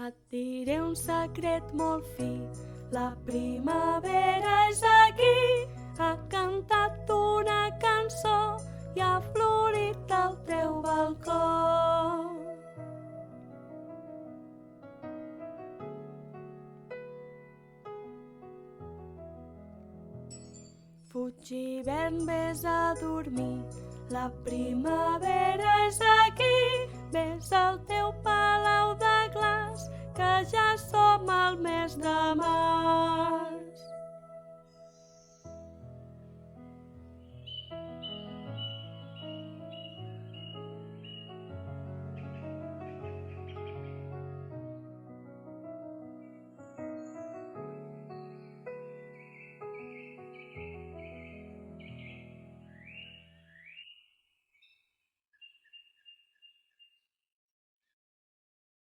Et diré un secret molt fi, la primavera és aquí. Ha cantat una cançó i ha florit al teu balcó. Fuig hivern, vés a dormir, la primavera és aquí. Vés al teu palau de glaç, que ja som al mes de març.